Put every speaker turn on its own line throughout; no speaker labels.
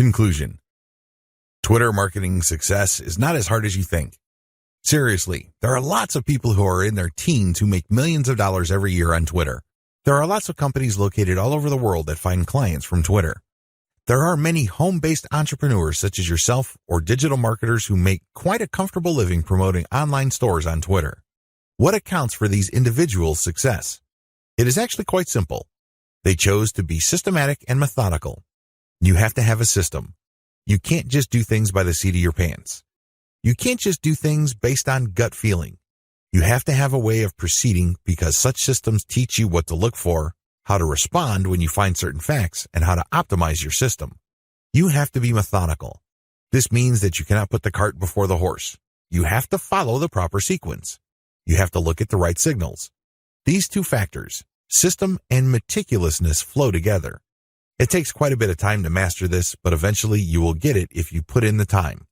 Conclusion. Twitter marketing success is not as hard as you think. Seriously, there are lots of people who are in their teens who make millions of dollars every year on Twitter. There are lots of companies located all over the world that find clients from Twitter. There are many home-based entrepreneurs such as yourself or digital marketers who make quite a comfortable living promoting online stores on Twitter. What accounts for these individuals' success? It is actually quite simple. They chose to be systematic and methodical. You have to have a system. You can't just do things by the seat of your pants. You can't just do things based on gut feeling. You have to have a way of proceeding because such systems teach you what to look for, how to respond when you find certain facts, and how to optimize your system. You have to be methodical. This means that you cannot put the cart before the horse. You have to follow the proper sequence. You have to look at the right signals. These two factors, system and meticulousness, flow together. It takes quite a bit of time to master this, but eventually you will get it if you put in the time.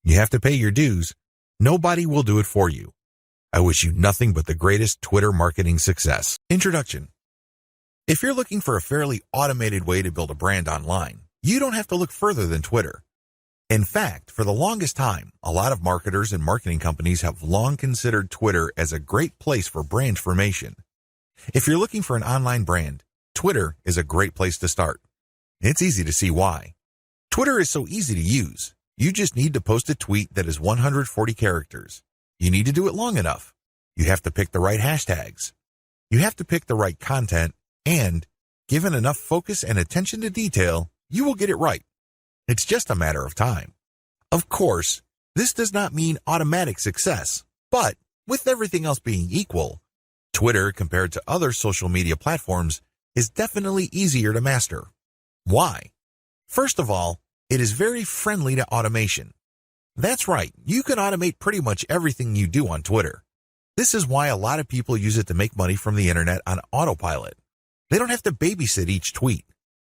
You have to pay your dues. Nobody will do it for you. I wish you nothing but the greatest Twitter marketing success. Introduction. If you're looking for a fairly automated way to build a brand online, you don't have to look further than Twitter. In fact, for the longest time, a lot of marketers and marketing companies have long considered Twitter as a great place for brand formation. If you're looking for an online brand, Twitter is a great place to start. It's easy to see why. Twitter is so easy to use. You just need to post a tweet that is 140 characters. You need to do it long enough. You have to pick the right hashtags. You have to pick the right content, and, given enough focus and attention to detail, you will get it right. It's just a matter of time. Of course, this does not mean automatic success, but with everything else being equal, Twitter, compared to other social media platforms, is definitely easier to master. Why? First of all, it is very friendly to automation. That's right, you can automate pretty much everything you do on Twitter. This is why a lot of people use it to make money from the internet on autopilot. They don't have to babysit each tweet.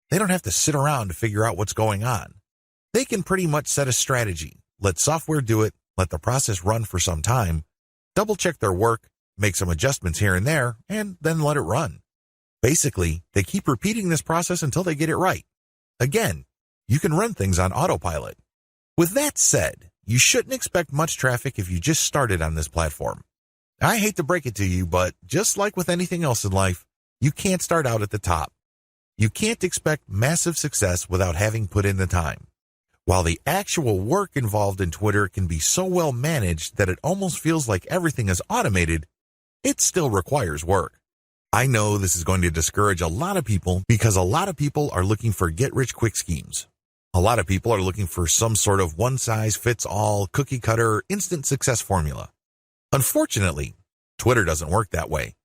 They don't have to sit around to figure out what's going on. They can pretty much set a strategy, let software do it, let the process run for some time, double-check their work, make some adjustments here and there, and then let it run. Basically, they keep repeating this process until they get it right. Again, you can run things on autopilot. With that said, you shouldn't expect much traffic if you just started on this platform. I hate to break it to you, but just like with anything else in life, you can't start out at the top. You can't expect massive success without having put in the time. While the actual work involved in Twitter can be so well managed that it almost feels like everything is automated, it still requires work. I know this is going to discourage a lot of people because a lot of people are looking for get-rich-quick schemes. A lot of people are looking for some sort of one-size-fits-all, cookie-cutter, instant success formula. Unfortunately, Twitter doesn't work that way.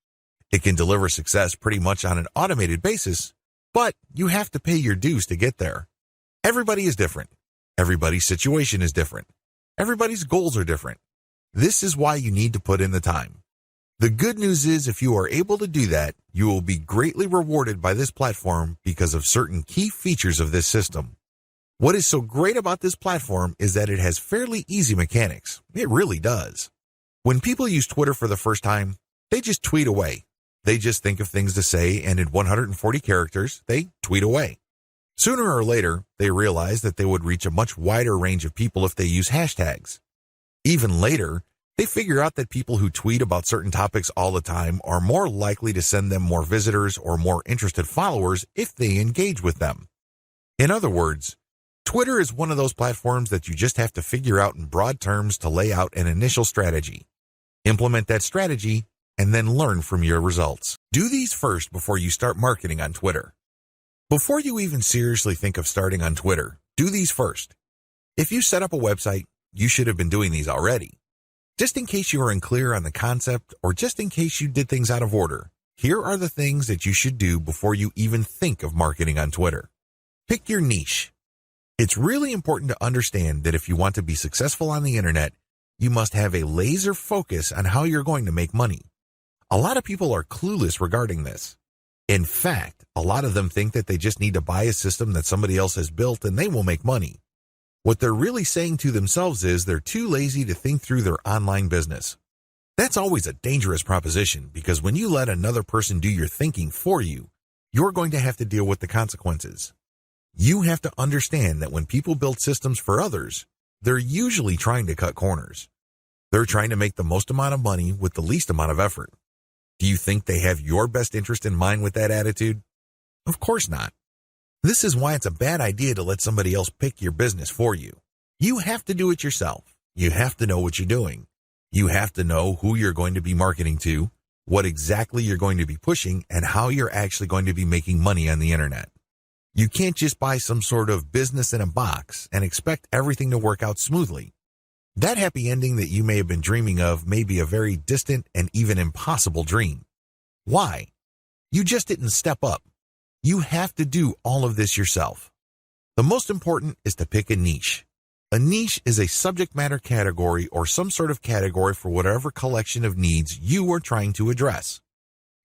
It can deliver success pretty much on an automated basis, but you have to pay your dues to get there. Everybody is different. Everybody's situation is different. Everybody's goals are different. This is why you need to put in the time. The good news is if you are able to do that, you will be greatly rewarded by this platform because of certain key features of this system. What is so great about this platform is that it has fairly easy mechanics. It really does. When people use Twitter for the first time, they just tweet away. They just think of things to say, and in 140 characters, they tweet away. Sooner or later, they realize that they would reach a much wider range of people if they use hashtags. Even later, they figure out that people who tweet about certain topics all the time are more likely to send them more visitors or more interested followers if they engage with them. In other words, Twitter is one of those platforms that you just have to figure out in broad terms to lay out an initial strategy. Implement that strategy, and then learn from your results. Do these first before you start marketing on Twitter. Before you even seriously think of starting on Twitter, do these first. If you set up a website, you should have been doing these already. Just in case you are unclear on the concept, or just in case you did things out of order, here are the things that you should do before you even think of marketing on Twitter. Pick your niche. It's really important to understand that if you want to be successful on the internet, you must have a laser focus on how you're going to make money. A lot of people are clueless regarding this. In fact, a lot of them think that they just need to buy a system that somebody else has built and they will make money. What they're really saying to themselves is they're too lazy to think through their online business. That's always a dangerous proposition because when you let another person do your thinking for you, you're going to have to deal with the consequences. You have to understand that when people build systems for others, they're usually trying to cut corners. They're trying to make the most amount of money with the least amount of effort. Do you think they have your best interest in mind with that attitude? Of course not. This is why it's a bad idea to let somebody else pick your business for you. You have to do it yourself. You have to know what you're doing. You have to know who you're going to be marketing to, what exactly you're going to be pushing, and how you're actually going to be making money on the internet. You can't just buy some sort of business in a box and expect everything to work out smoothly. That happy ending that you may have been dreaming of may be a very distant and even impossible dream. Why? You just didn't step up. You have to do all of this yourself. The most important is to pick a niche. A niche is a subject matter category or some sort of category for whatever collection of needs you are trying to address.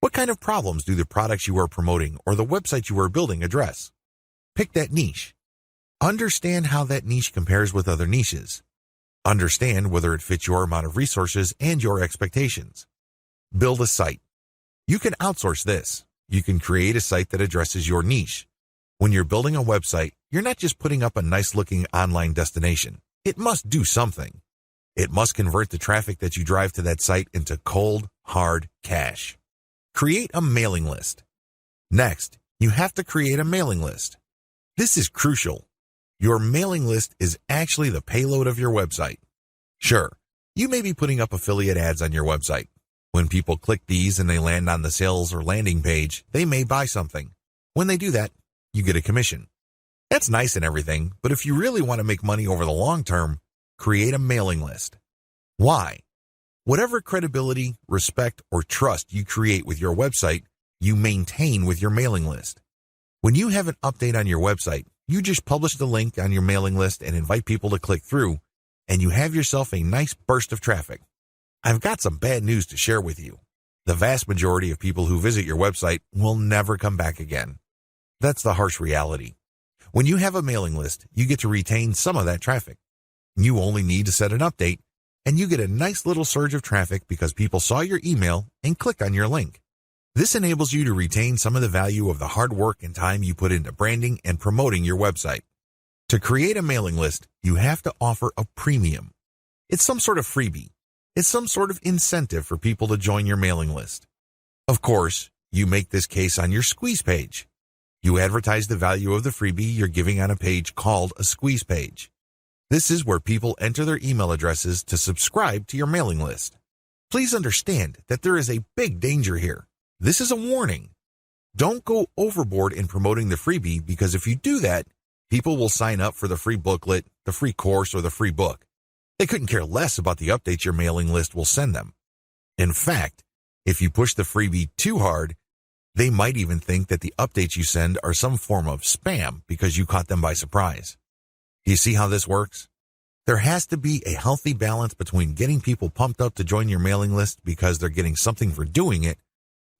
What kind of problems do the products you are promoting or the website you are building address? Pick that niche. Understand how that niche compares with other niches. Understand whether it fits your amount of resources and your expectations. Build a site. You can outsource this. You can create a site that addresses your niche. When you're building a website, you're not just putting up a nice-looking online destination. It must do something. It must convert the traffic that you drive to that site into cold, hard cash. Create a mailing list. Next, you have to create a mailing list. This is crucial. Your mailing list is actually the payload of your website. Sure, you may be putting up affiliate ads on your website. When people click these and they land on the sales or landing page, they may buy something. When they do that, you get a commission. That's nice and everything, but if you really want to make money over the long term, create a mailing list. Why? Whatever credibility, respect, or trust you create with your website, you maintain with your mailing list. When you have an update on your website, you just publish the link on your mailing list and invite people to click through, and you have yourself a nice burst of traffic. I've got some bad news to share with you. The vast majority of people who visit your website will never come back again. That's the harsh reality. When you have a mailing list, you get to retain some of that traffic. You only need to set an update, and you get a nice little surge of traffic because people saw your email and clicked on your link. This enables you to retain some of the value of the hard work and time you put into branding and promoting your website. To create a mailing list, you have to offer a premium. It's some sort of freebie. It's some sort of incentive for people to join your mailing list. Of course, you make this case on your squeeze page. You advertise the value of the freebie you're giving on a page called a squeeze page. This is where people enter their email addresses to subscribe to your mailing list. Please understand that there is a big danger here. This is a warning. Don't go overboard in promoting the freebie because if you do that, people will sign up for the free booklet, the free course, or the free book. They couldn't care less about the updates your mailing list will send them. In fact, if you push the freebie too hard, they might even think that the updates you send are some form of spam because you caught them by surprise. Do you see how this works? There has to be a healthy balance between getting people pumped up to join your mailing list because they're getting something for doing it,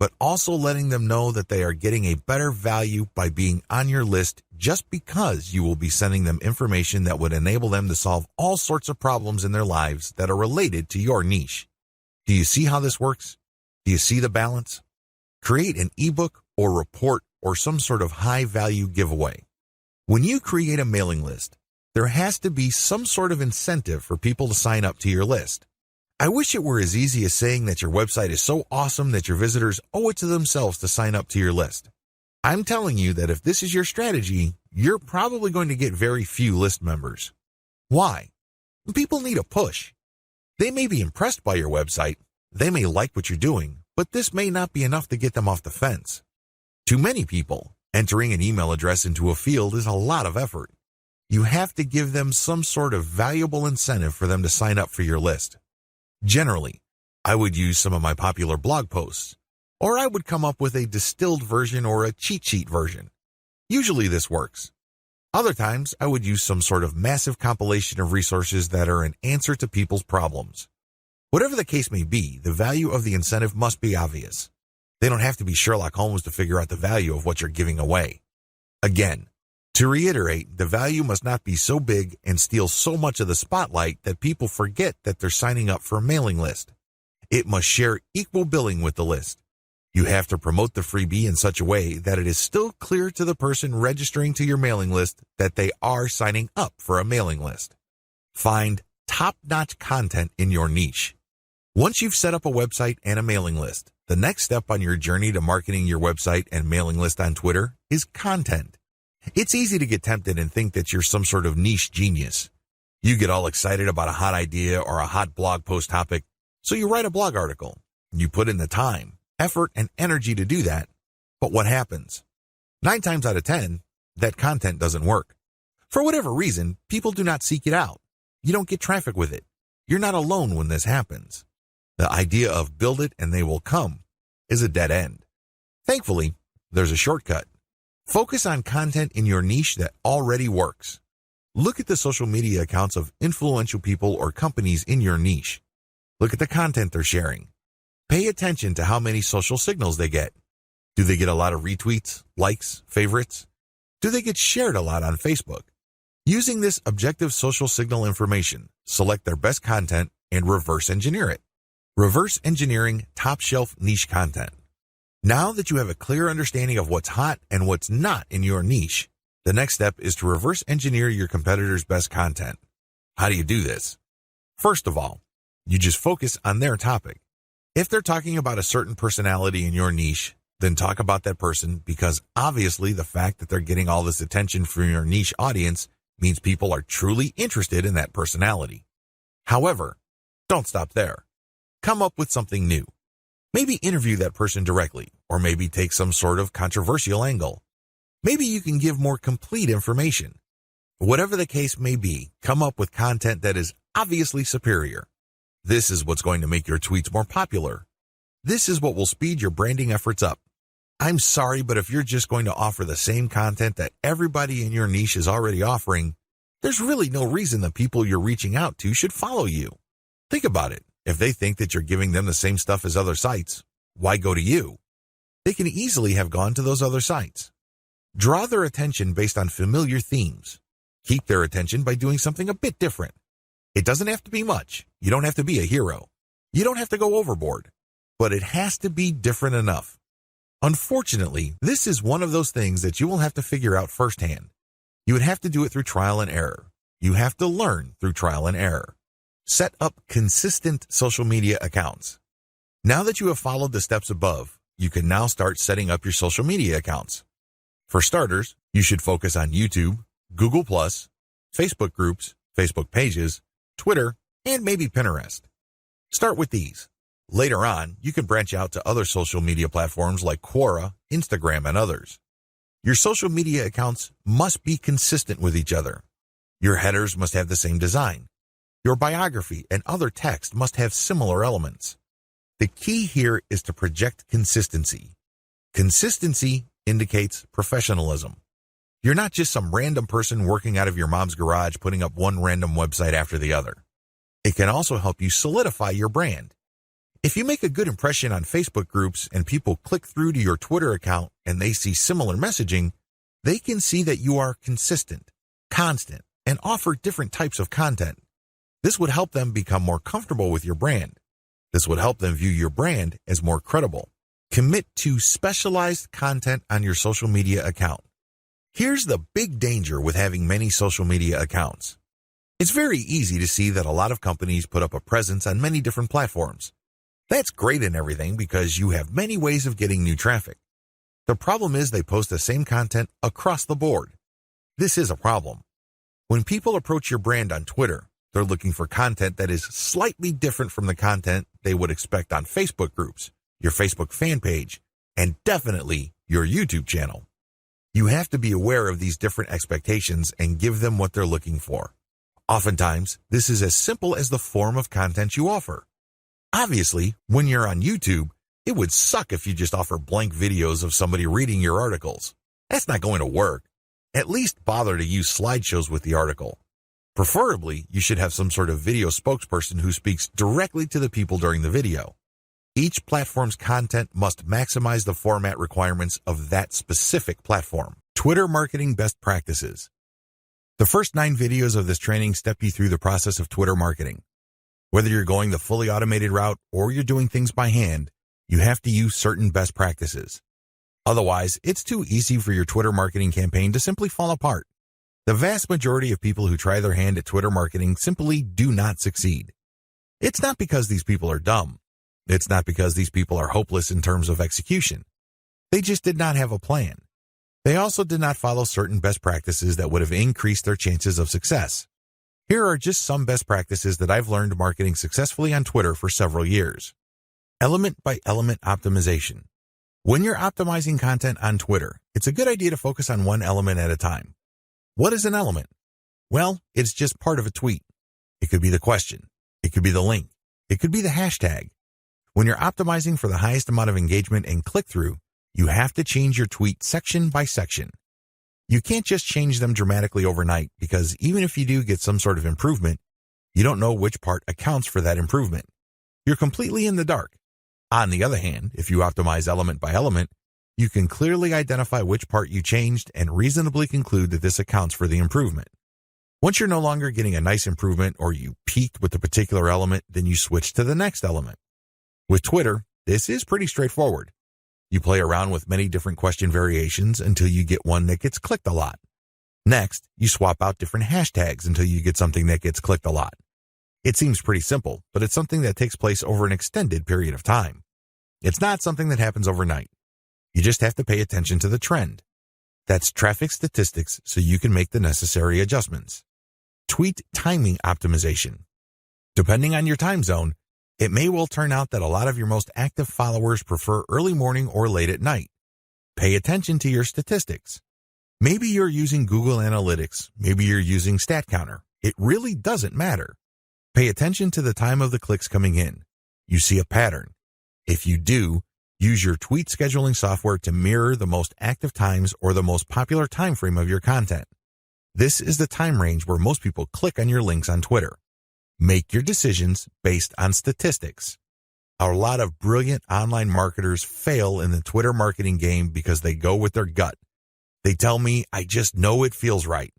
but also letting them know that they are getting a better value by being on your list just because you will be sending them information that would enable them to solve all sorts of problems in their lives that are related to your niche. Do you see how this works? Do you see the balance? Create an ebook or report or some sort of high-value giveaway. When you create a mailing list, there has to be some sort of incentive for people to sign up to your list. I wish it were as easy as saying that your website is so awesome that your visitors owe it to themselves to sign up to your list. I'm telling you that if this is your strategy, you're probably going to get very few list members. Why? People need a push. They may be impressed by your website, they may like what you're doing, but this may not be enough to get them off the fence. To many people, entering an email address into a field is a lot of effort. You have to give them some sort of valuable incentive for them to sign up for your list. Generally, I would use some of my popular blog posts, or I would come up with a distilled version or a cheat sheet version. Usually this works. Other times, I would use some sort of massive compilation of resources that are an answer to people's problems. Whatever the case may be, the value of the incentive must be obvious. They don't have to be Sherlock Holmes to figure out the value of what you're giving away. Again, to reiterate, the value must not be so big and steal so much of the spotlight that people forget that they're signing up for a mailing list. It must share equal billing with the list. You have to promote the freebie in such a way that it is still clear to the person registering to your mailing list that they are signing up for a mailing list. Find top-notch content in your niche. Once you've set up a website and a mailing list, the next step on your journey to marketing your website and mailing list on Twitter is content. It's easy to get tempted and think that you're some sort of niche genius. You get all excited about a hot idea or a hot blog post topic, so you write a blog article. You put in the time, effort, and energy to do that, but what happens? 9 times out of 10, that content doesn't work. For whatever reason, people do not seek it out. You don't get traffic with it. You're not alone when this happens. The idea of build it and they will come is a dead end. Thankfully, there's a shortcut. Focus on content in your niche that already works. Look at the social media accounts of influential people or companies in your niche. Look at the content they're sharing. Pay attention to how many social signals they get. Do they get a lot of retweets, likes, favorites? Do they get shared a lot on Facebook? Using this objective social signal information, select their best content and reverse engineer it. Reverse engineering top-shelf niche content. Now that you have a clear understanding of what's hot and what's not in your niche, the next step is to reverse engineer your competitors' best content. How do you do this? First of all, you just focus on their topic. If they're talking about a certain personality in your niche, then talk about that person, because obviously the fact that they're getting all this attention from your niche audience means people are truly interested in that personality. However, don't stop there. Come up with something new. Maybe interview that person directly, or maybe take some sort of controversial angle. Maybe you can give more complete information. Whatever the case may be, come up with content that is obviously superior. This is what's going to make your tweets more popular. This is what will speed your branding efforts up. I'm sorry, but if you're just going to offer the same content that everybody in your niche is already offering, there's really no reason the people you're reaching out to should follow you. Think about it. If they think that you're giving them the same stuff as other sites, why go to you? They can easily have gone to those other sites. Draw their attention based on familiar themes. Keep their attention by doing something a bit different. It doesn't have to be much. You don't have to be a hero. You don't have to go overboard. But it has to be different enough. Unfortunately, this is one of those things that you will have to figure out firsthand. You would have to do it through trial and error. You have to learn through trial and error. Set up consistent social media accounts. Now that you have followed the steps above, you can now start setting up your social media accounts. For starters, you should focus on YouTube, Google+, Facebook groups, Facebook pages, Twitter, and maybe Pinterest. Start with these. Later on, you can branch out to other social media platforms like Quora, Instagram, and others. Your social media accounts must be consistent with each other. Your headers must have the same design. Your biography and other text must have similar elements. The key here is to project consistency. Consistency indicates professionalism. You're not just some random person working out of your mom's garage putting up one random website after the other. It can also help you solidify your brand. If you make a good impression on Facebook groups and people click through to your Twitter account and they see similar messaging, they can see that you are consistent, constant, and offer different types of content. This would help them become more comfortable with your brand. This would help them view your brand as more credible. Commit to specialized content on your social media account. Here's the big danger with having many social media accounts. It's very easy to see that a lot of companies put up a presence on many different platforms. That's great and everything because you have many ways of getting new traffic. The problem is they post the same content across the board. This is a problem. When people approach your brand on Twitter, they're looking for content that is slightly different from the content they would expect on Facebook groups, your Facebook fan page, and definitely your YouTube channel. You have to be aware of these different expectations and give them what they're looking for. Oftentimes, this is as simple as the form of content you offer. Obviously, when you're on YouTube, it would suck if you just offer blank videos of somebody reading your articles. That's not going to work. At least bother to use slideshows with the article. Preferably, you should have some sort of video spokesperson who speaks directly to the people during the video. Each platform's content must maximize the format requirements of that specific platform. Twitter marketing best practices. The first 9 videos of this training step you through the process of Twitter marketing. Whether you're going the fully automated route or you're doing things by hand, You have to use certain best practices. Otherwise, it's too easy for your Twitter marketing campaign to simply fall apart. The vast majority of people who try their hand at Twitter marketing simply do not succeed. It's not because these people are dumb. It's not because these people are hopeless in terms of execution. They just did not have a plan. They also did not follow certain best practices that would have increased their chances of success. Here are just some best practices that I've learned marketing successfully on Twitter for several years. Element by element optimization. When you're optimizing content on Twitter, it's a good idea to focus on one element at a time. What is an element? Well, it's just part of a tweet. It could be the question. It could be the link. It could be the hashtag. When you're optimizing for the highest amount of engagement and click-through, you have to change your tweet section by section. You can't just change them dramatically overnight because even if you do get some sort of improvement, you don't know which part accounts for that improvement. You're completely in the dark. On the other hand, if you optimize element by element, you can clearly identify which part you changed and reasonably conclude that this accounts for the improvement. Once you're no longer getting a nice improvement or you peaked with a particular element, then you switch to the next element. With Twitter, this is pretty straightforward. You play around with many different question variations until you get one that gets clicked a lot. Next, you swap out different hashtags until you get something that gets clicked a lot. It seems pretty simple, but it's something that takes place over an extended period of time. It's not something that happens overnight. You just have to pay attention to the trend. That's traffic statistics so you can make the necessary adjustments. Tweet timing optimization. Depending on your time zone, it may well turn out that a lot of your most active followers prefer early morning or late at night. Pay attention to your statistics. Maybe you're using Google Analytics. Maybe you're using StatCounter. It really doesn't matter. Pay attention to the time of the clicks coming in. You see a pattern. If you do, use your tweet scheduling software to mirror the most active times or the most popular time frame of your content. This is the time range where most people click on your links on Twitter. Make your decisions based on statistics. A lot of brilliant online marketers fail in the Twitter marketing game because they go with their gut. They tell me, I just know it feels right.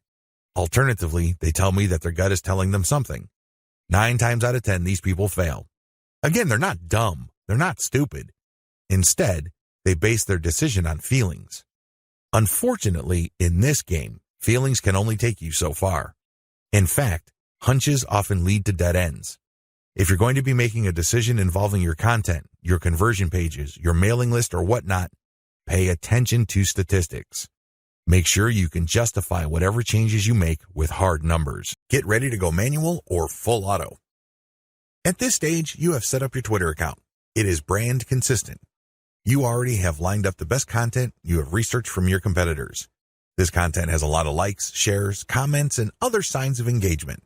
Alternatively, they tell me that their gut is telling them something. 9 times out of 10, these people fail. Again, they're not dumb. They're not stupid. Instead, they base their decision on feelings. Unfortunately, in this game, feelings can only take you so far. In fact, hunches often lead to dead ends. If you're going to be making a decision involving your content, your conversion pages, your mailing list, or whatnot, pay attention to statistics. Make sure you can justify whatever changes you make with hard numbers. Get ready to go manual or full auto. At this stage, you have set up your Twitter account. It is brand consistent. You already have lined up the best content you have researched from your competitors. This content has a lot of likes, shares, comments, and other signs of engagement.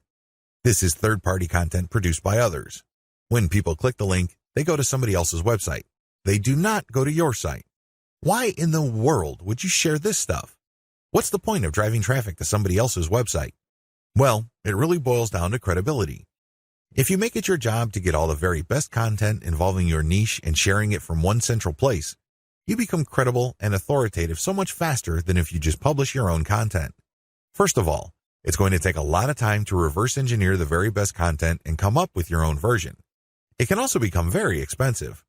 This is third-party content produced by others. When people click the link, they go to somebody else's website. They do not go to your site. Why in the world would you share this stuff? What's the point of driving traffic to somebody else's website? Well, it really boils down to credibility. If you make it your job to get all the very best content involving your niche and sharing it from one central place, you become credible and authoritative so much faster than if you just publish your own content. First of all, it's going to take a lot of time to reverse engineer the very best content and come up with your own version. It can also become very expensive.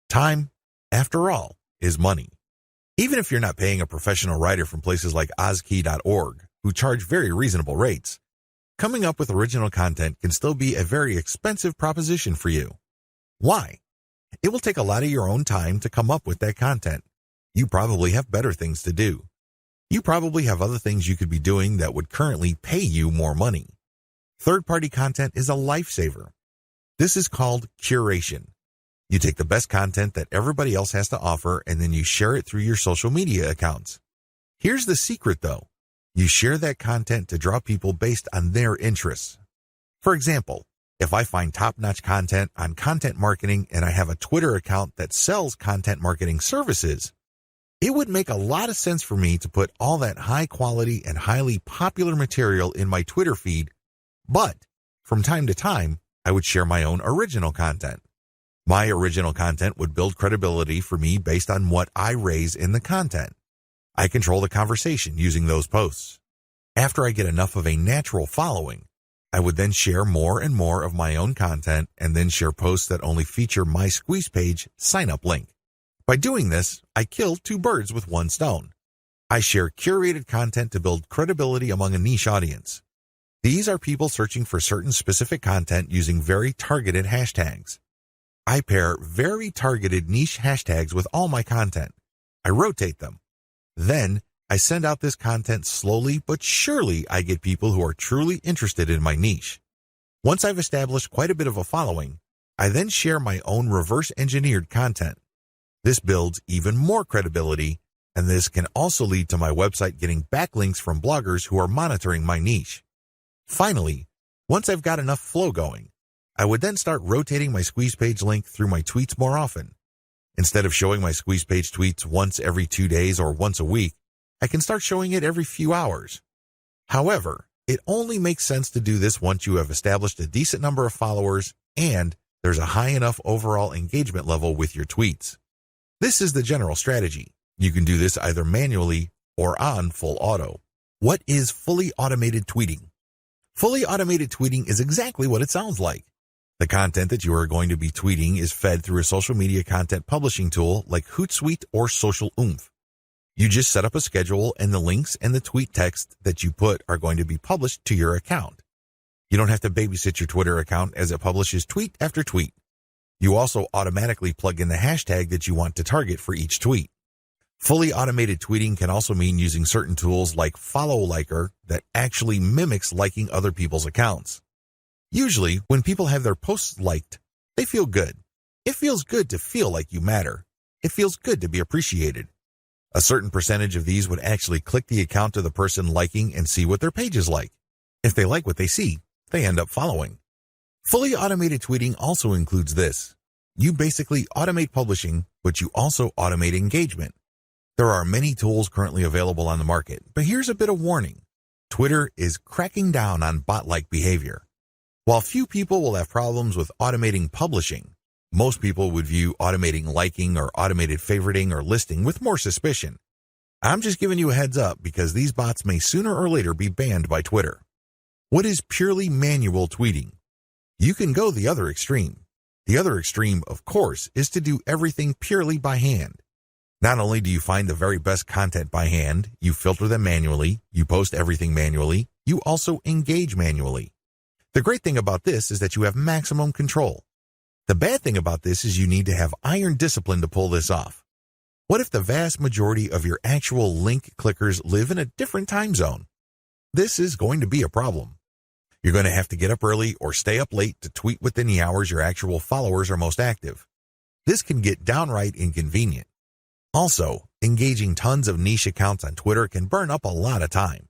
Time, after all, is money. Even if you're not paying a professional writer from places like ozkey.org, who charge very reasonable rates, coming up with original content can still be a very expensive proposition for you. Why? It will take a lot of your own time to come up with that content. You probably have better things to do. You probably have other things you could be doing that would currently pay you more money. Third-party content is a lifesaver. This is called curation. You take the best content that everybody else has to offer and then you share it through your social media accounts. Here's the secret though. You share that content to draw people based on their interests. For example, if I find top-notch content on content marketing and I have a Twitter account that sells content marketing services, it would make a lot of sense for me to put all that high-quality and highly popular material in my Twitter feed, but from time to time, I would share my own original content. My original content would build credibility for me based on what I raise in the content. I control the conversation using those posts. After I get enough of a natural following, I would then share more and more of my own content and then share posts that only feature my squeeze page sign-up link. By doing this, I kill two birds with one stone. I share curated content to build credibility among a niche audience. These are people searching for certain specific content using very targeted hashtags. I pair very targeted niche hashtags with all my content. I rotate them. Then, I send out this content slowly but surely. I get people who are truly interested in my niche. Once I've established quite a bit of a following, I then share my own reverse-engineered content. This builds even more credibility, and this can also lead to my website getting backlinks from bloggers who are monitoring my niche. Finally, once I've got enough flow going, I would then start rotating my squeeze page link through my tweets more often. Instead of showing my squeeze page tweets once every 2 days or once a week, I can start showing it every few hours. However, it only makes sense to do this once you have established a decent number of followers and there's a high enough overall engagement level with your tweets. This is the general strategy. You can do this either manually or on full auto. What is fully automated tweeting? Fully automated tweeting is exactly what it sounds like. The content that you are going to be tweeting is fed through a social media content publishing tool like Hootsuite or Social Oomph. You just set up a schedule and the links and the tweet text that you put are going to be published to your account. You don't have to babysit your Twitter account as it publishes tweet after tweet. You also automatically plug in the hashtag that you want to target for each tweet. Fully automated tweeting can also mean using certain tools like Follow Liker that actually mimics liking other people's accounts. Usually, when people have their posts liked, they feel good. It feels good to feel like you matter. It feels good to be appreciated. A certain percentage of these would actually click the account of the person liking and see what their page is like. If they like what they see, they end up following. Fully automated tweeting also includes this. You basically automate publishing, but you also automate engagement. There are many tools currently available on the market, but here's a bit of warning. Twitter is cracking down on bot-like behavior. While few people will have problems with automating publishing, most people would view automating liking or automated favoriting or listing with more suspicion. I'm just giving you a heads up because these bots may sooner or later be banned by Twitter. What is purely manual tweeting? You can go the other extreme. The other extreme, of course, is to do everything purely by hand. Not only do you find the very best content by hand, you filter them manually, you post everything manually, you also engage manually. The great thing about this is that you have maximum control. The bad thing about this is you need to have iron discipline to pull this off. What if the vast majority of your actual link clickers live in a different time zone? This is going to be a problem. You're going to have to get up early or stay up late to tweet within the hours your actual followers are most active. This can get downright inconvenient. Also, engaging tons of niche accounts on Twitter can burn up a lot of time.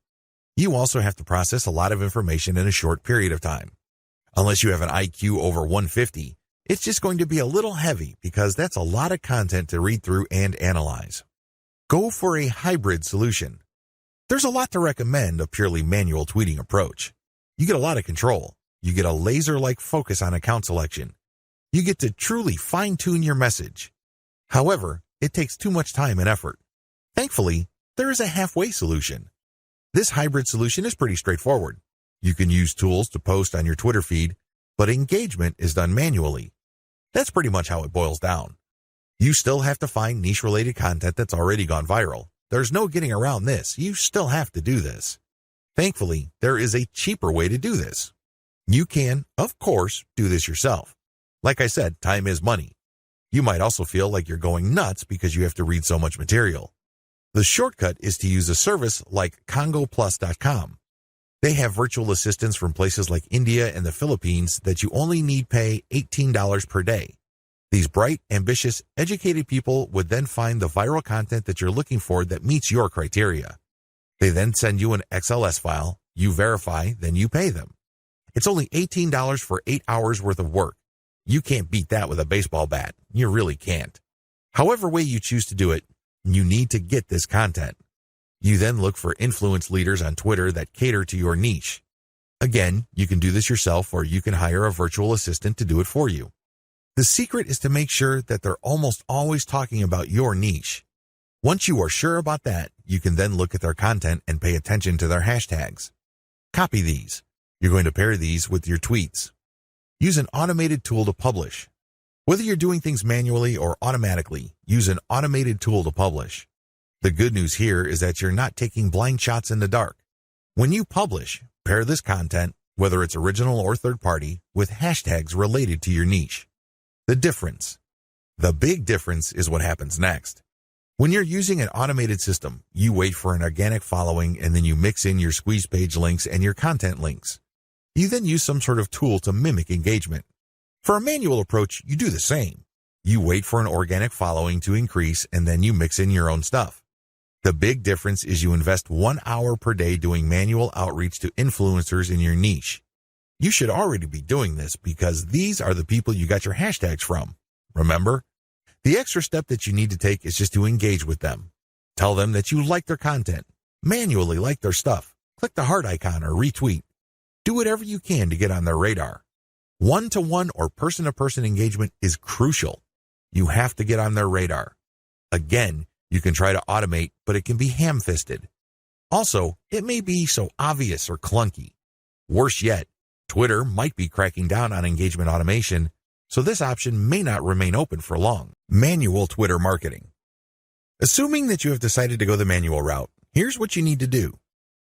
You also have to process a lot of information in a short period of time. Unless you have an IQ over 150, it's just going to be a little heavy because that's a lot of content to read through and analyze. Go for a hybrid solution. There's a lot to recommend a purely manual tweeting approach. You get a lot of control. You get a laser-like focus on account selection. You get to truly fine-tune your message. However, it takes too much time and effort. Thankfully, there is a halfway solution. This hybrid solution is pretty straightforward. You can use tools to post on your Twitter feed, but engagement is done manually. That's pretty much how it boils down. You still have to find niche-related content that's already gone viral. There's no getting around this. You still have to do this. Thankfully, there is a cheaper way to do this. You can, of course, do this yourself. Like I said, time is money. You might also feel like you're going nuts because you have to read so much material. The shortcut is to use a service like congoplus.com. They have virtual assistants from places like India and the Philippines that you only need pay $18 per day. These bright, ambitious, educated people would then find the viral content that you're looking for that meets your criteria. They then send you an XLS file, you verify, then you pay them. It's only $18 for 8 hours worth of work. You can't beat that with a baseball bat. You really can't. However way you choose to do it, you need to get this content. You then look for influence leaders on Twitter that cater to your niche. Again, you can do this yourself or you can hire a virtual assistant to do it for you. The secret is to make sure that they're almost always talking about your niche. Once you are sure about that, you can then look at their content and pay attention to their hashtags. Copy these. You're going to pair these with your tweets. Use an automated tool to publish. Whether you're doing things manually or automatically, use an automated tool to publish. The good news here is that you're not taking blind shots in the dark. When you publish, pair this content, whether it's original or third-party, with hashtags related to your niche. The big difference is what happens next. When you're using an automated system, you wait for an organic following and then you mix in your squeeze page links and your content links. You then use some sort of tool to mimic engagement. For a manual approach, you do the same. You wait for an organic following to increase and then you mix in your own stuff. The big difference is you invest 1 hour per day doing manual outreach to influencers in your niche. You should already be doing this because these are the people you got your hashtags from. Remember? The extra step that you need to take is just to engage with them. Tell them that you like their content. Manually like their stuff. Click the heart icon or retweet. Do whatever you can to get on their radar. One-to-one or person-to-person engagement is crucial. You have to get on their radar. Again, you can try to automate, but it can be ham-fisted. Also, it may be so obvious or clunky. Worse yet, Twitter might be cracking down on engagement automation, so this option may not remain open for long. Manual Twitter marketing. Assuming that you have decided to go the manual route, here's what you need to do.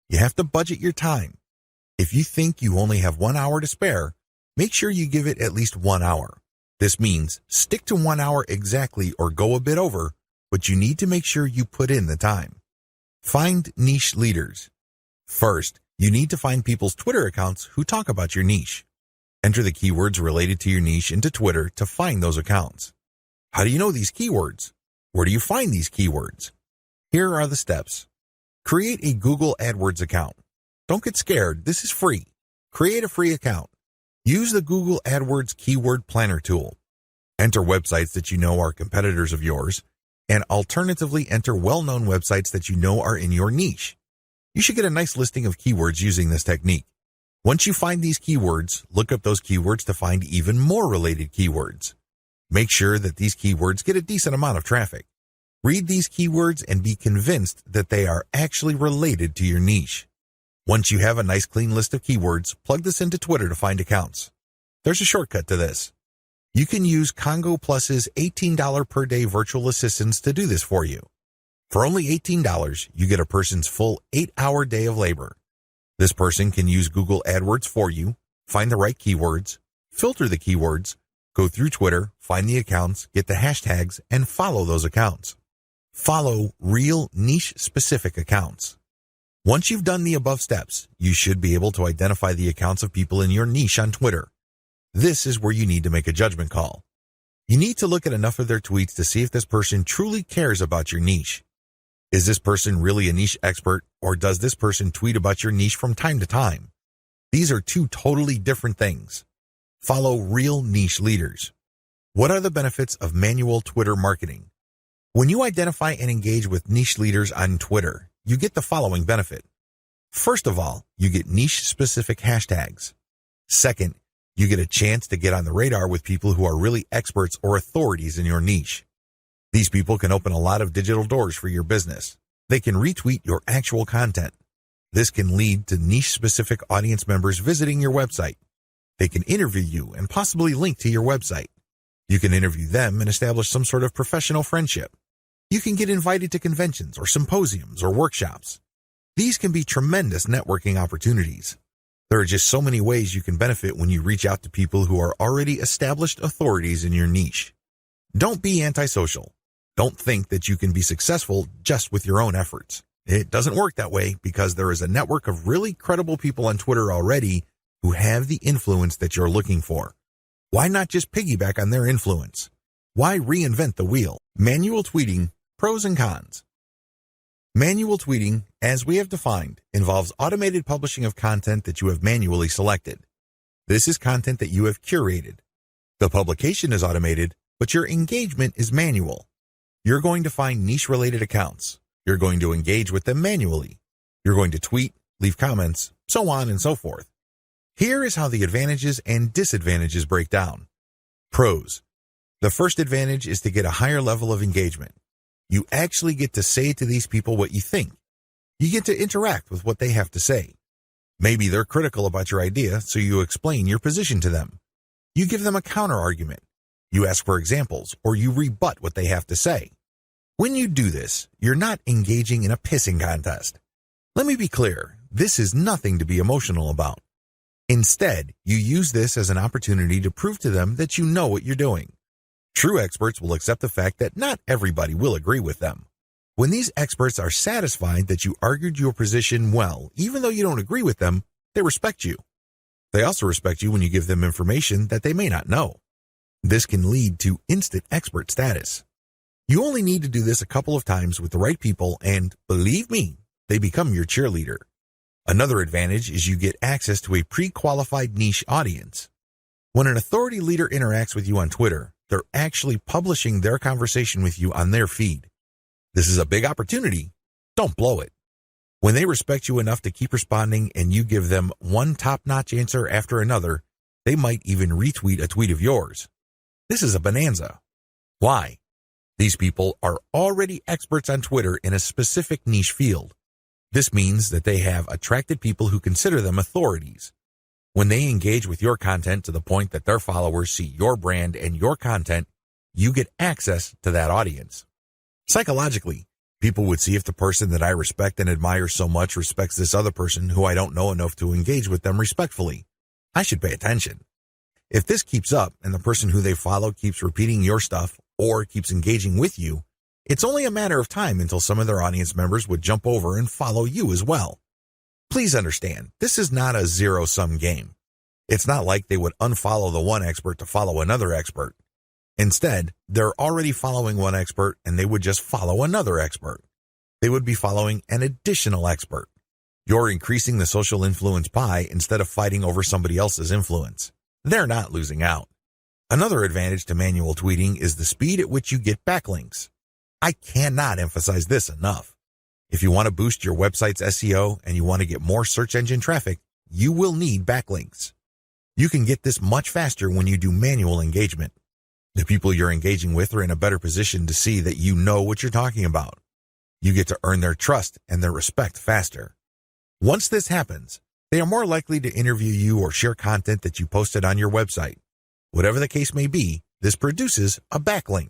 You have to budget your time. If you think you only have 1 hour to spare, make sure you give it at least 1 hour. This means stick to 1 hour exactly or go a bit over, but you need to make sure you put in the time. Find niche leaders. First, you need to find people's Twitter accounts who talk about your niche. Enter the keywords related to your niche into Twitter to find those accounts. How do you know these keywords? Where do you find these keywords? Here are the steps. Create a Google AdWords account. Don't get scared, this is free. Create a free account. Use the Google AdWords Keyword Planner tool. Enter websites that you know are competitors of yours, and alternatively enter well-known websites that you know are in your niche. You should get a nice listing of keywords using this technique. Once you find these keywords, look up those keywords to find even more related keywords. Make sure that these keywords get a decent amount of traffic. Read these keywords and be convinced that they are actually related to your niche. Once you have a nice clean list of keywords, plug this into Twitter to find accounts. There's a shortcut to this. You can use Congo Plus's $18 per day virtual assistants to do this for you. For only $18, you get a person's full 8-hour day of labor. This person can use Google AdWords for you, find the right keywords, filter the keywords, go through Twitter, find the accounts, get the hashtags, and follow those accounts. Follow real niche-specific accounts. Once you've done the above steps, you should be able to identify the accounts of people in your niche on Twitter. This is where you need to make a judgment call. You need to look at enough of their tweets to see if this person truly cares about your niche. Is this person really a niche expert, or does this person tweet about your niche from time to time? These are two totally different things. Follow real niche leaders. What are the benefits of manual Twitter marketing? When you identify and engage with niche leaders on Twitter, you get the following benefit. First of all, you get niche-specific hashtags. Second, you get a chance to get on the radar with people who are really experts or authorities in your niche. These people can open a lot of digital doors for your business. They can retweet your actual content. This can lead to niche-specific audience members visiting your website. They can interview you and possibly link to your website. You can interview them and establish some sort of professional friendship. You can get invited to conventions or symposiums or workshops. These can be tremendous networking opportunities. There are just so many ways you can benefit when you reach out to people who are already established authorities in your niche. Don't be antisocial. Don't think that you can be successful just with your own efforts. It doesn't work that way because there is a network of really credible people on Twitter already who have the influence that you're looking for. Why not just piggyback on their influence? Why reinvent the wheel? Manual tweeting, pros and cons. Manual tweeting, as we have defined, involves automated publishing of content that you have manually selected. This is content that you have curated. The publication is automated, but your engagement is manual. You're going to find niche-related accounts. You're going to engage with them manually. You're going to tweet, leave comments, so on and so forth. Here is how the advantages and disadvantages break down. Pros. The first advantage is to get a higher level of engagement. You actually get to say to these people what you think. You get to interact with what they have to say. Maybe they're critical about your idea, so you explain your position to them. You give them a counter-argument. You ask for examples, or you rebut what they have to say. When you do this, you're not engaging in a pissing contest. Let me be clear, this is nothing to be emotional about. Instead, you use this as an opportunity to prove to them that you know what you're doing. True experts will accept the fact that not everybody will agree with them. When these experts are satisfied that you argued your position well, even though you don't agree with them, they respect you. They also respect you when you give them information that they may not know. This can lead to instant expert status. You only need to do this a couple of times with the right people and, believe me, they become your cheerleader. Another advantage is you get access to a pre-qualified niche audience. When an authority leader interacts with you on Twitter, they're actually publishing their conversation with you on their feed. This is a big opportunity. Don't blow it. When they respect you enough to keep responding and you give them one top-notch answer after another, they might even retweet a tweet of yours. This is a bonanza. Why? These people are already experts on Twitter in a specific niche field. This means that they have attracted people who consider them authorities. When they engage with your content to the point that their followers see your brand and your content, you get access to that audience. Psychologically, people would see if the person that I respect and admire so much respects this other person who I don't know enough to engage with them respectfully. I should pay attention. If this keeps up and the person who they follow keeps repeating your stuff or keeps engaging with you, it's only a matter of time until some of their audience members would jump over and follow you as well. Please understand, this is not a zero-sum game. It's not like they would unfollow the one expert to follow another expert. Instead, they're already following one expert and they would just follow another expert. They would be following an additional expert. You're increasing the social influence pie instead of fighting over somebody else's influence. They're not losing out. Another advantage to manual tweeting is the speed at which you get backlinks. I cannot emphasize this enough. If you want to boost your website's SEO and you want to get more search engine traffic, you will need backlinks. You can get this much faster when you do manual engagement. The people you're engaging with are in a better position to see that you know what you're talking about. You get to earn their trust and their respect faster. Once this happens, they are more likely to interview you or share content that you posted on your website. Whatever the case may be, this produces a backlink.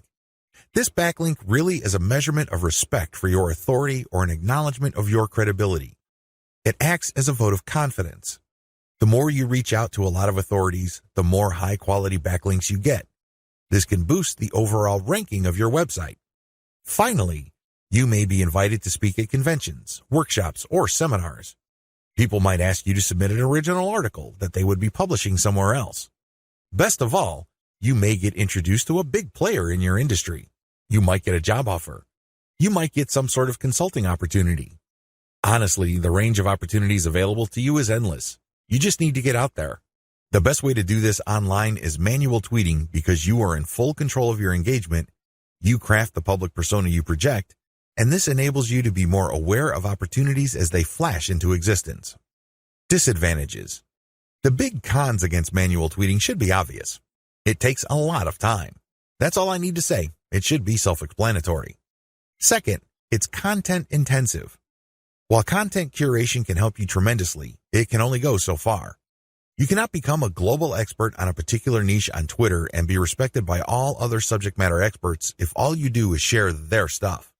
This backlink really is a measurement of respect for your authority or an acknowledgement of your credibility. It acts as a vote of confidence. The more you reach out to a lot of authorities, the more high-quality backlinks you get. This can boost the overall ranking of your website. Finally, you may be invited to speak at conventions, workshops, or seminars. People might ask you to submit an original article that they would be publishing somewhere else. Best of all, you may get introduced to a big player in your industry. You might get a job offer. You might get some sort of consulting opportunity. Honestly, the range of opportunities available to you is endless. You just need to get out there. The best way to do this online is manual tweeting because you are in full control of your engagement. You craft the public persona you project, and this enables you to be more aware of opportunities as they flash into existence. Disadvantages. The big cons against manual tweeting should be obvious. It takes a lot of time. That's all I need to say. It should be self-explanatory. Second, it's content intensive. While content curation can help you tremendously, it can only go so far. You cannot become a global expert on a particular niche on Twitter and be respected by all other subject matter experts if all you do is share their stuff.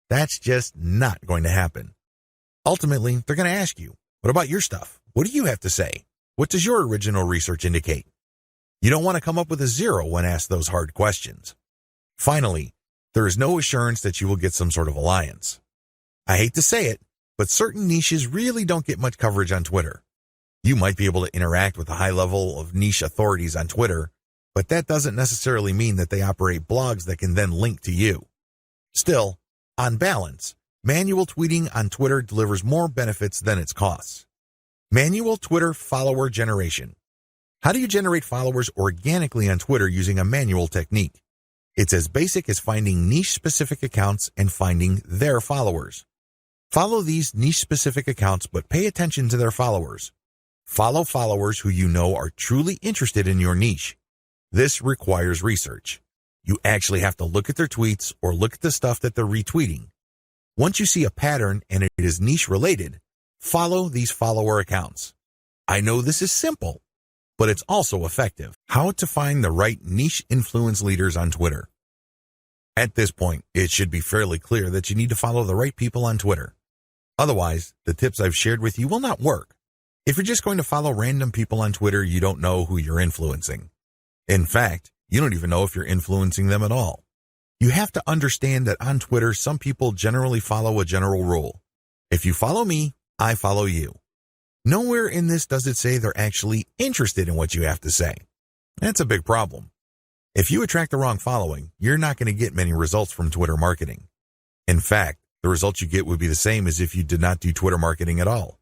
That's just not going to happen. Ultimately, they're going to ask you, what about your stuff? What do you have to say? What does your original research indicate? You don't want to come up with a zero when asked those hard questions. Finally, there is no assurance that you will get some sort of alliance. I hate to say it, but certain niches really don't get much coverage on Twitter. You might be able to interact with a high level of niche authorities on Twitter, but that doesn't necessarily mean that they operate blogs that can then link to you. Still, on balance, manual tweeting on Twitter delivers more benefits than its costs. Manual Twitter follower generation. How do you generate followers organically on Twitter using a manual technique? It's as basic as finding niche-specific accounts and finding their followers. Follow these niche-specific accounts, but pay attention to their followers. Follow followers who you know are truly interested in your niche. This requires research. You actually have to look at their tweets or look at the stuff that they're retweeting. Once you see a pattern and it is niche-related, follow these follower accounts. I know this is simple, but it's also effective. How to find the right niche influence leaders on Twitter. At this point, it should be fairly clear that you need to follow the right people on Twitter. Otherwise, the tips I've shared with you will not work. If you're just going to follow random people on Twitter, you don't know who you're influencing. In fact, you don't even know if you're influencing them at all. You have to understand that on Twitter, some people generally follow a general rule. If you follow me, I follow you. Nowhere in this does it say they're actually interested in what you have to say. That's a big problem. If you attract the wrong following, you're not going to get many results from Twitter marketing. In fact, the results you get would be the same as if you did not do Twitter marketing at all.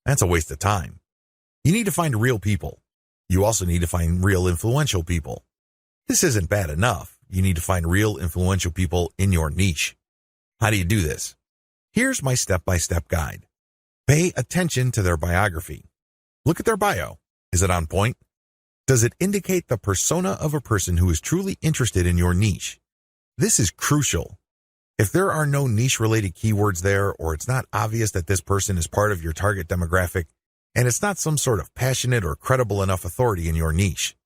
That's a waste of time. You need to find real people. You also need to find real influential people. This isn't bad enough. You need to find real influential people in your niche. How do you do this? Here's my step-by-step guide. Pay attention to their biography. Look at their bio. Is it on point? Does it indicate the persona of a person who is truly interested in your niche? This is crucial. If there are no niche-related keywords there, or it's not obvious that this person is part of your target demographic, and it's not some sort of passionate or credible enough authority in your niche,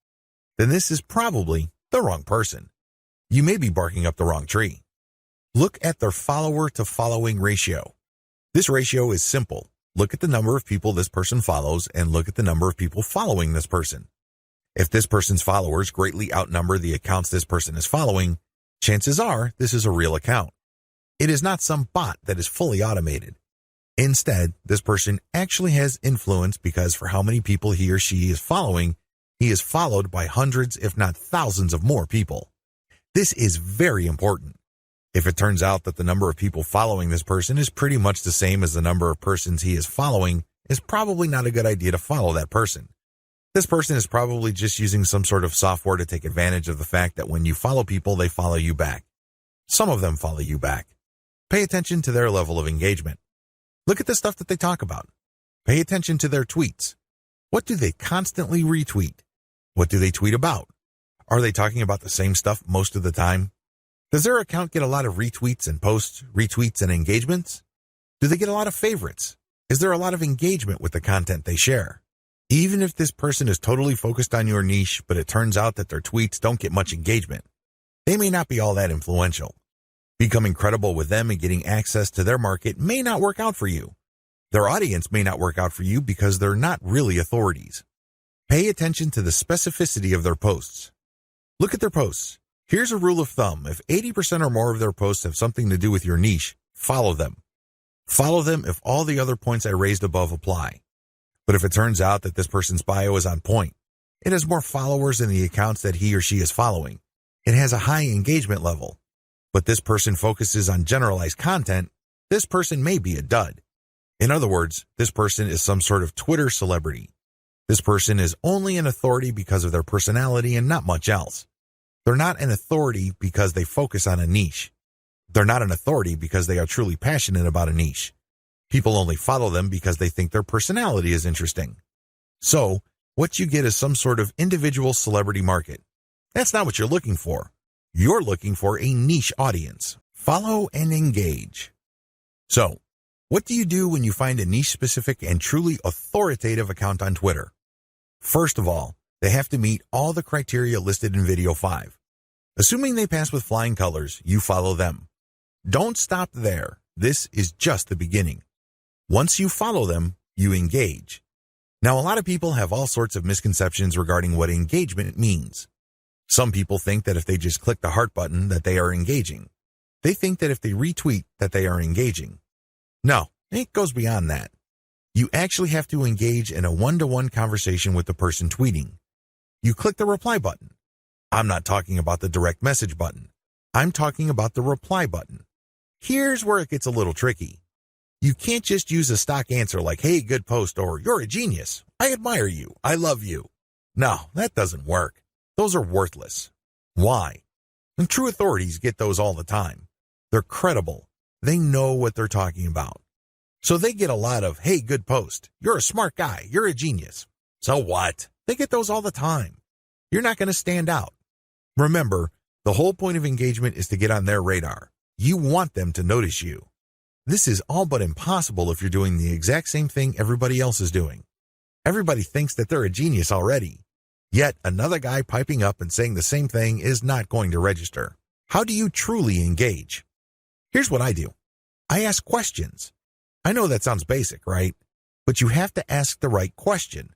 then this is probably the wrong person. You may be barking up the wrong tree. Look at their follower-to-following ratio. This ratio is simple. Look at the number of people this person follows and look at the number of people following this person. If this person's followers greatly outnumber the accounts this person is following, chances are this is a real account. It is not some bot that is fully automated. Instead, this person actually has influence because for how many people he or she is following, he is followed by hundreds, if not thousands of more people. This is very important. If it turns out that the number of people following this person is pretty much the same as the number of persons he is following, it's probably not a good idea to follow that person. This person is probably just using some sort of software to take advantage of the fact that when you follow people, they follow you back. Some of them follow you back. Pay attention to their level of engagement. Look at the stuff that they talk about. Pay attention to their tweets. What do they constantly retweet? What do they tweet about? Are they talking about the same stuff most of the time? Does their account get a lot of retweets and posts, retweets and engagements? Do they get a lot of favorites? Is there a lot of engagement with the content they share? Even if this person is totally focused on your niche, but it turns out that their tweets don't get much engagement, they may not be all that influential. Becoming credible with them and getting access to their market may not work out for you. Their audience may not work out for you because they're not really authorities. Pay attention to the specificity of their posts. Look at their posts. Here's a rule of thumb. If 80% or more of their posts have something to do with your niche, follow them. Follow them if all the other points I raised above apply. But if it turns out that this person's bio is on point, it has more followers than the accounts that he or she is following, it has a high engagement level, but this person focuses on generalized content, this person may be a dud. In other words, this person is some sort of Twitter celebrity. This person is only an authority because of their personality and not much else. They're not an authority because they focus on a niche. They're not an authority because they are truly passionate about a niche. People only follow them because they think their personality is interesting. So, what you get is some sort of individual celebrity market. That's not what you're looking for. You're looking for a niche audience. Follow and engage. So, what do you do when you find a niche-specific and truly authoritative account on Twitter? First of all, they have to meet all the criteria listed in video 5. Assuming they pass with flying colors, you follow them. Don't stop there. This is just the beginning. Once you follow them, you engage. Now, a lot of people have all sorts of misconceptions regarding what engagement means. Some people think that if they just click the heart button that they are engaging. They think that if they retweet that they are engaging. No, it goes beyond that. You actually have to engage in a one-to-one conversation with the person tweeting. You click the reply button. I'm not talking about the direct message button. I'm talking about the reply button. Here's where it gets a little tricky. You can't just use a stock answer like, hey, good post, or you're a genius. I admire you. I love you. No, that doesn't work. Those are worthless. Why? And true authorities get those all the time. They're credible. They know what they're talking about. So they get a lot of, hey, good post. You're a smart guy. You're a genius. So what? They get those all the time. You're not going to stand out. Remember, the whole point of engagement is to get on their radar. You want them to notice you. This is all but impossible if you're doing the exact same thing everybody else is doing. Everybody thinks that they're a genius already. Yet another guy piping up and saying the same thing is not going to register. How do you truly engage? Here's what I do. I ask questions. I know that sounds basic, right? But you have to ask the right question.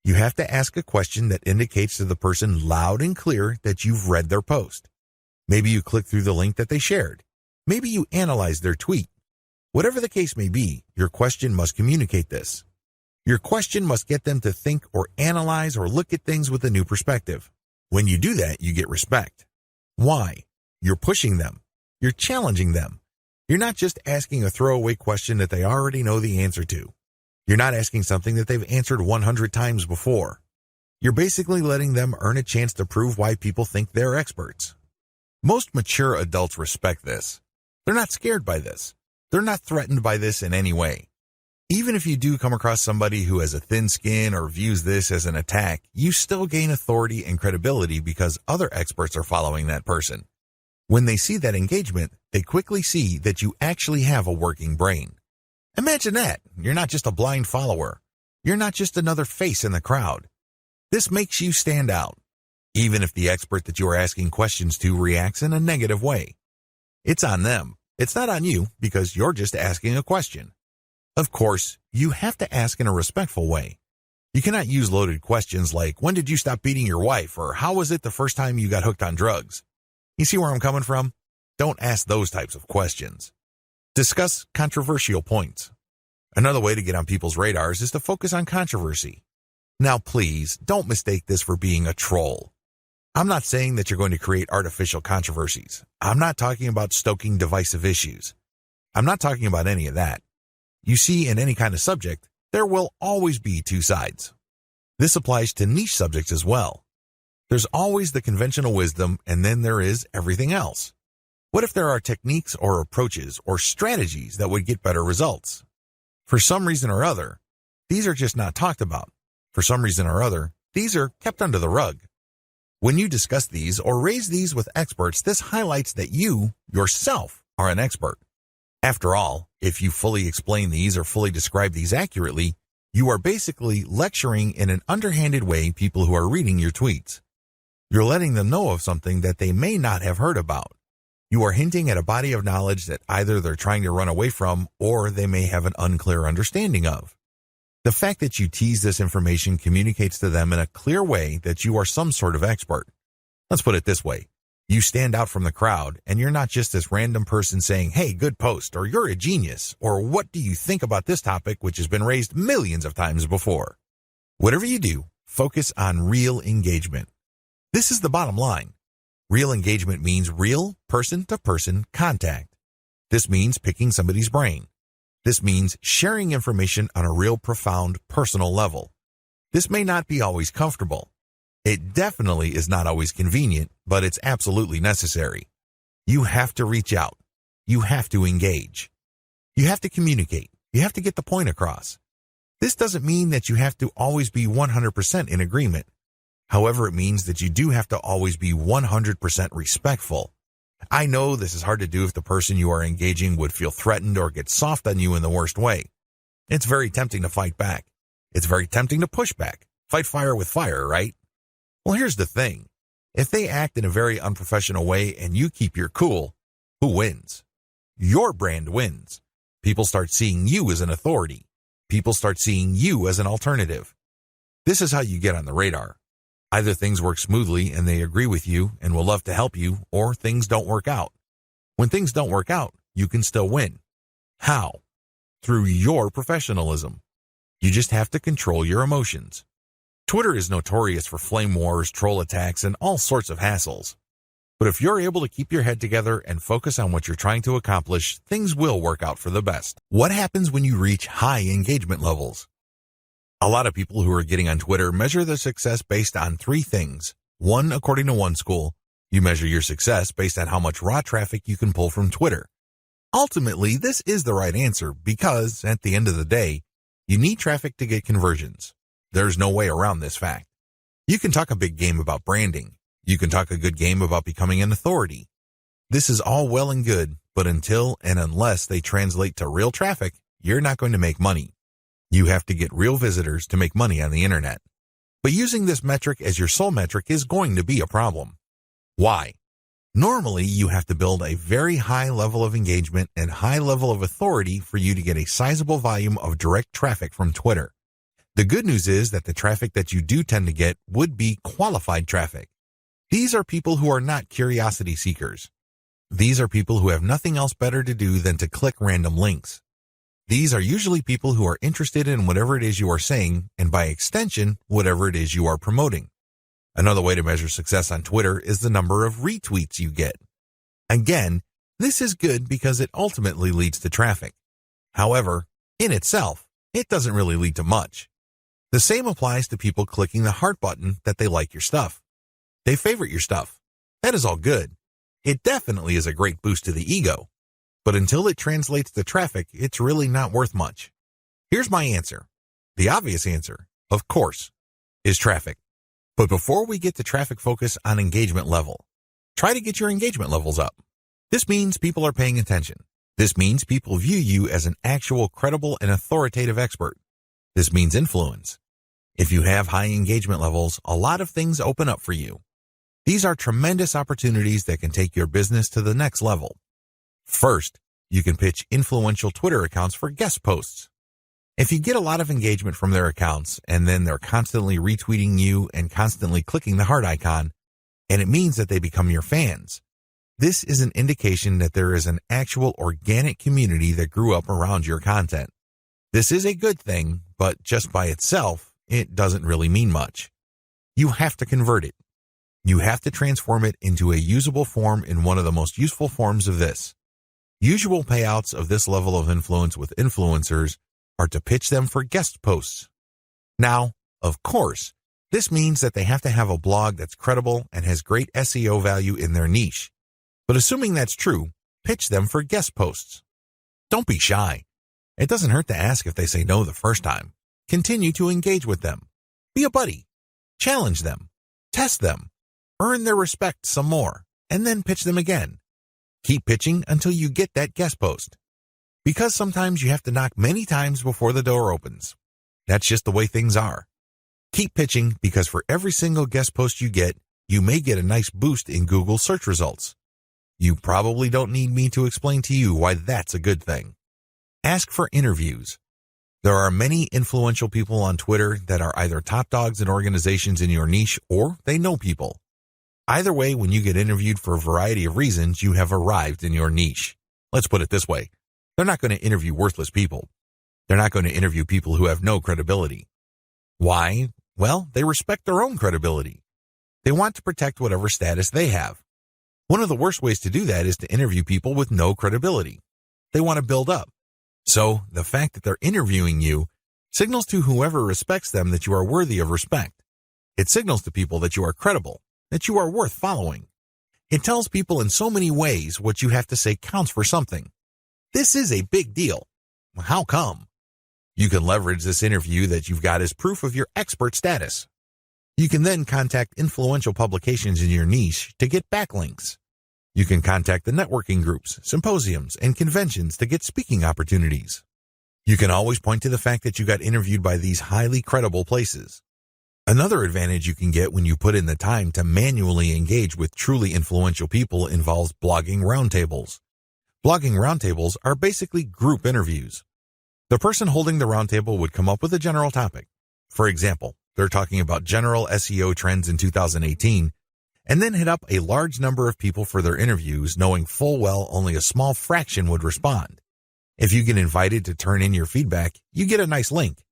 You have to ask a question that indicates to the person loud and clear that you've read their post. Maybe you click through the link that they shared. Maybe you analyze their tweet. Whatever the case may be, your question must communicate this. Your question must get them to think or analyze or look at things with a new perspective. When you do that, you get respect. Why? You're pushing them. You're challenging them. You're not just asking a throwaway question that they already know the answer to. You're not asking something that they've answered 100 times before. You're basically letting them earn a chance to prove why people think they're experts. Most mature adults respect this. They're not scared by this. They're not threatened by this in any way. Even if you do come across somebody who has a thin skin or views this as an attack, you still gain authority and credibility because other experts are following that person. When they see that engagement, they quickly see that you actually have a working brain. Imagine that. You're not just a blind follower. You're not just another face in the crowd. This makes you stand out, even if the expert that you are asking questions to reacts in a negative way. It's on them. It's not on you because you're just asking a question. Of course, you have to ask in a respectful way. You cannot use loaded questions like, when did you stop beating your wife? Or how was it the first time you got hooked on drugs? You see where I'm coming from? Don't ask those types of questions. Discuss controversial points. Another way to get on people's radars is to focus on controversy. Now please, don't mistake this for being a troll. I'm not saying that you're going to create artificial controversies. I'm not talking about stoking divisive issues. I'm not talking about any of that. You see, in any kind of subject, there will always be two sides. This applies to niche subjects as well. There's always the conventional wisdom, and then there is everything else. What if there are techniques or approaches or strategies that would get better results? For some reason or other, these are just not talked about. For some reason or other, these are kept under the rug. When you discuss these or raise these with experts, this highlights that you, yourself, are an expert. After all, if you fully explain these or fully describe these accurately, you are basically lecturing in an underhanded way people who are reading your tweets. You're letting them know of something that they may not have heard about. You are hinting at a body of knowledge that either they're trying to run away from or they may have an unclear understanding of. The fact that you tease this information communicates to them in a clear way that you are some sort of expert. Let's put it this way. You stand out from the crowd and you're not just this random person saying, hey, good post, or you're a genius, or what do you think about this topic which has been raised millions of times before? Whatever you do, focus on real engagement. This is the bottom line. Real engagement means real person-to-person contact. This means picking somebody's brain. This means sharing information on a real profound personal level. This may not be always comfortable. It definitely is not always convenient, but it's absolutely necessary. You have to reach out. You have to engage. You have to communicate. You have to get the point across. This doesn't mean that you have to always be 100% in agreement. However, it means that you do have to always be 100% respectful. I know this is hard to do if the person you are engaging would feel threatened or get soft on you in the worst way. It's very tempting to fight back. It's very tempting to push back. Fight fire with fire, right? Well, here's the thing. If they act in a very unprofessional way and you keep your cool, who wins? Your brand wins. People start seeing you as an authority. People start seeing you as an alternative. This is how you get on the radar. Either things work smoothly and they agree with you and will love to help you, or things don't work out. When things don't work out, you can still win. How? Through your professionalism. You just have to control your emotions. Twitter is notorious for flame wars, troll attacks, and all sorts of hassles. But if you're able to keep your head together and focus on what you're trying to accomplish, things will work out for the best. What happens when you reach high engagement levels? A lot of people who are getting on Twitter measure their success based on three things. One, according to one school, you measure your success based on how much raw traffic you can pull from Twitter. Ultimately, this is the right answer because, at the end of the day, you need traffic to get conversions. There's no way around this fact. You can talk a big game about branding. You can talk a good game about becoming an authority. This is all well and good, but until and unless they translate to real traffic, you're not going to make money. You have to get real visitors to make money on the internet. But using this metric as your sole metric is going to be a problem. Why? Normally, you have to build a very high level of engagement and high level of authority for you to get a sizable volume of direct traffic from Twitter. The good news is that the traffic that you do tend to get would be qualified traffic. These are people who are not curiosity seekers. These are people who have nothing else better to do than to click random links. These are usually people who are interested in whatever it is you are saying, and by extension, whatever it is you are promoting. Another way to measure success on Twitter is the number of retweets you get. Again, this is good because it ultimately leads to traffic. However, in itself, it doesn't really lead to much. The same applies to people clicking the heart button that they like your stuff. They favorite your stuff. That is all good. It definitely is a great boost to the ego. But until it translates to traffic, it's really not worth much. Here's my answer. The obvious answer, of course, is traffic. But before we get to traffic, focus on engagement level. Try to get your engagement levels up. This means people are paying attention. This means people view you as an actual credible and authoritative expert. This means influence. If you have high engagement levels, a lot of things open up for you. These are tremendous opportunities that can take your business to the next level. First, you can pitch influential Twitter accounts for guest posts. If you get a lot of engagement from their accounts and then they're constantly retweeting you and constantly clicking the heart icon, and it means that they become your fans, this is an indication that there is an actual organic community that grew up around your content. This is a good thing, but just by itself, it doesn't really mean much. You have to convert it. You have to transform it into a usable form in one of the most useful forms of this. Usual payouts of this level of influence with influencers are to pitch them for guest posts. Now, of course, this means that they have to have a blog that's credible and has great SEO value in their niche. But assuming that's true, pitch them for guest posts. Don't be shy. It doesn't hurt to ask if they say no the first time. Continue to engage with them. Be a buddy. Challenge them. Test them. Earn their respect some more, and then pitch them again. Keep pitching until you get that guest post. Because sometimes you have to knock many times before the door opens. That's just the way things are. Keep pitching because for every single guest post you get, you may get a nice boost in Google search results. You probably don't need me to explain to you why that's a good thing. Ask for interviews. There are many influential people on Twitter that are either top dogs in organizations in your niche or they know people. Either way, when you get interviewed for a variety of reasons, you have arrived in your niche. Let's put it this way. They're not going to interview worthless people. They're not going to interview people who have no credibility. Why? Well, they respect their own credibility. They want to protect whatever status they have. One of the worst ways to do that is to interview people with no credibility. They want to build up. So, the fact that they're interviewing you signals to whoever respects them that you are worthy of respect. It signals to people that you are credible, that you are worth following. It tells people in so many ways what you have to say counts for something. This is a big deal. How come? You can leverage this interview that you've got as proof of your expert status. You can then contact influential publications in your niche to get backlinks. You can contact the networking groups, symposiums, and conventions to get speaking opportunities. You can always point to the fact that you got interviewed by these highly credible places. Another advantage you can get when you put in the time to manually engage with truly influential people involves blogging roundtables. Blogging roundtables are basically group interviews. The person holding the roundtable would come up with a general topic. For example, they're talking about general SEO trends in 2018, and then hit up a large number of people for their interviews, knowing full well only a small fraction would respond. If you get invited to turn in your feedback, you get a nice link.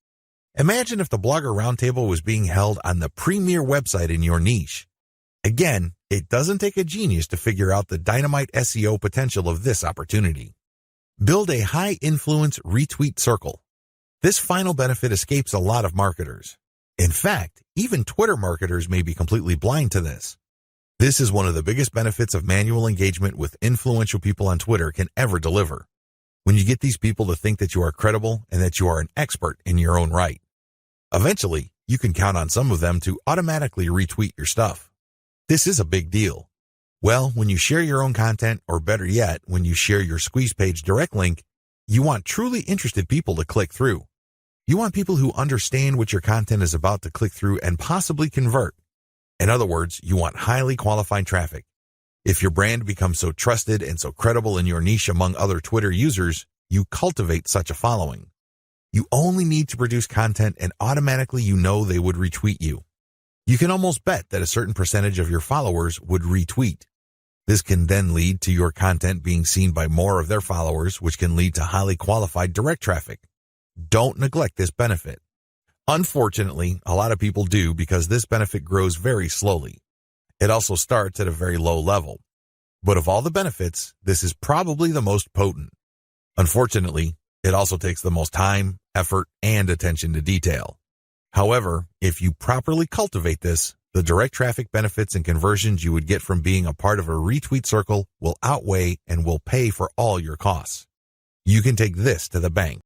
Imagine if the Blogger Roundtable was being held on the premier website in your niche. Again, it doesn't take a genius to figure out the dynamite SEO potential of this opportunity. Build a high-influence retweet circle. This final benefit escapes a lot of marketers. In fact, even Twitter marketers may be completely blind to this. This is one of the biggest benefits of manual engagement with influential people on Twitter can ever deliver. When you get these people to think that you are credible and that you are an expert in your own right. Eventually, you can count on some of them to automatically retweet your stuff. This is a big deal. Well, when you share your own content, or better yet, when you share your squeeze page direct link, you want truly interested people to click through. You want people who understand what your content is about to click through and possibly convert. In other words, you want highly qualified traffic. If your brand becomes so trusted and so credible in your niche among other Twitter users, you cultivate such a following. You only need to produce content and automatically you know they would retweet you. You can almost bet that a certain percentage of your followers would retweet. This can then lead to your content being seen by more of their followers, which can lead to highly qualified direct traffic. Don't neglect this benefit. Unfortunately, a lot of people do because this benefit grows very slowly. It also starts at a very low level. But of all the benefits, this is probably the most potent. Unfortunately, it also takes the most time, effort, and attention to detail. However, if you properly cultivate this, the direct traffic benefits and conversions you would get from being a part of a retweet circle will outweigh and will pay for all your costs. You can take this to the bank.